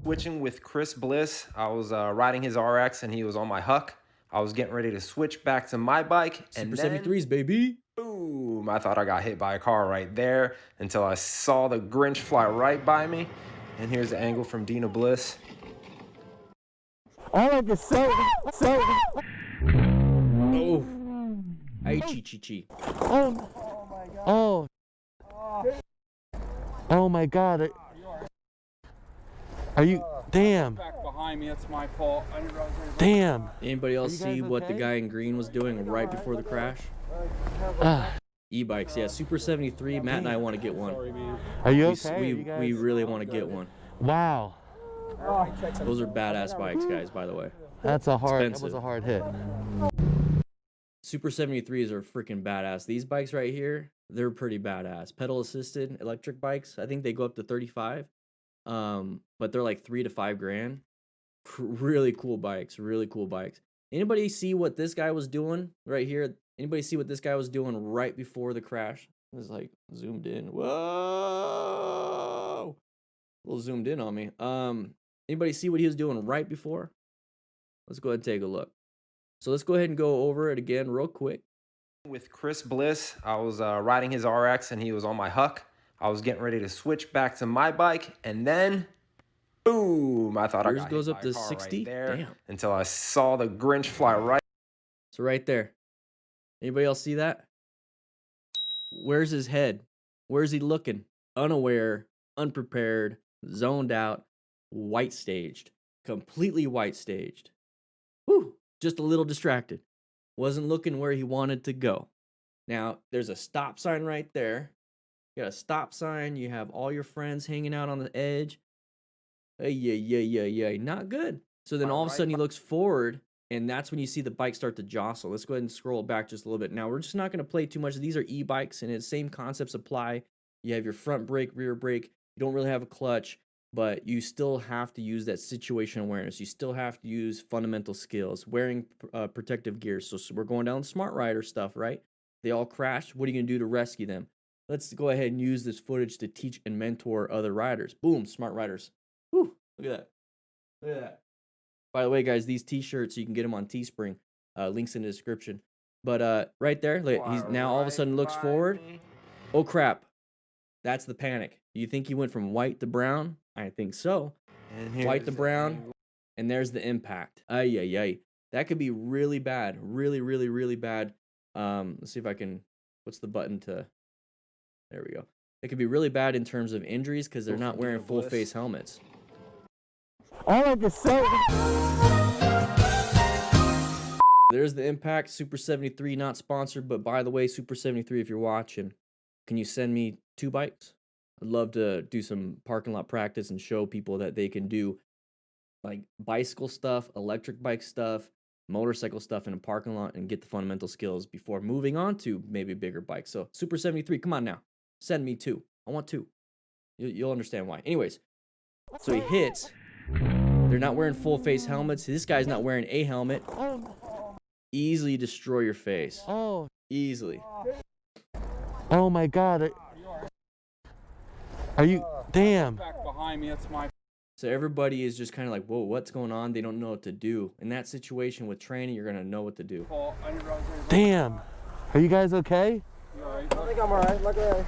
Switching with Chris Bliss. I was riding his RX and he was on my Huck. I was getting ready to switch back to my bike, and Super 73s, baby. Boom! I thought I got hit by a car right there until I saw the Grinch fly right by me. And here's the angle from Dina Bliss. I like it so. Oh. Ay, chi. Oh my god. Oh my god. Are you? Damn. Back behind me, that's my fault. I didn't realize Damn. Anybody else see what the okay? guy in green was doing right before the crash? E-bikes, yeah, Super 73. Matt and I want to get one. Sorry, man. Are you okay? We really want to get one. Wow. Those are badass bikes, guys, by the way. That was Expensive. a hard hit. Super 73s are freaking badass. These bikes right here, they're pretty badass. Pedal assisted electric bikes, I think they go up to 35. But they're like 3 to 5 grand. Really cool bikes, really cool bikes. Anybody see what this guy was doing right here? Anybody see what this guy was doing right before the crash? It was like zoomed in. Whoa! A little zoomed in on me. Anybody see what he was doing right before? Let's go ahead and take a look. So let's go ahead and go over it again real quick. With Chris Bliss, I was riding his RX and he was on my Huck. I was getting ready to switch back to my bike, and then boom! I thought Yours I got goes hit up by a to car 60? right there Damn. until I saw the Grinch fly right. So right there. Anybody else see that? Where's his head? Where's he looking? Unaware, unprepared, zoned out, white staged. Completely white staged. Whew, just a little distracted. Wasn't looking where he wanted to go. Now, there's a stop sign right there. You got a stop sign. You have all your friends hanging out on the edge. Yeah. Not good. So then all of a sudden he looks forward, and that's when you see the bike start to jostle. Let's go ahead and scroll back just a little bit. Now, we're just not going to play too much. These are e-bikes, and the same concepts apply. You have your front brake, rear brake. You don't really have a clutch, but you still have to use that situation awareness. You still have to use fundamental skills, wearing protective gear. So we're going down smart rider stuff, right? They all crashed. What are you going to do to rescue them? Let's go ahead and use this footage to teach and mentor other riders. Boom, smart riders. Whew, look at that. Look at that. By the way, guys, these t-shirts, you can get them on Teespring. Links in the description. But right there, look, he's now all of a sudden looks forward. Oh, crap. That's the panic. Do you think he went from white to brown? I think so. White to brown. And there's the impact. Ay. That could be really bad. Really bad. Let's see if I can... What's the button to... There we go. It could be really bad in terms of injuries because they're not wearing full face helmets. I like it so. There's the impact. Super 73, not sponsored, but by the way, Super 73, if you're watching, can you send me 2 bikes? I'd love to do some parking lot practice and show people that they can do like bicycle stuff, electric bike stuff, motorcycle stuff in a parking lot and get the fundamental skills before moving on to maybe bigger bikes. So Super 73, come on now. Send me 2. I want 2. You'll understand why. Anyways, so he hits. They're not wearing full face helmets. This guy's not wearing a helmet. Easily destroy your face. Oh. Easily. Oh my god. Are you? Damn. back behind me, that's my So everybody is just kind of like, whoa, what's going on? They don't know what to do. In that situation with training, you're going to know what to do. fault. I didn't realize Damn. Are you guys okay? You all right? I think I'm alright. Luckily,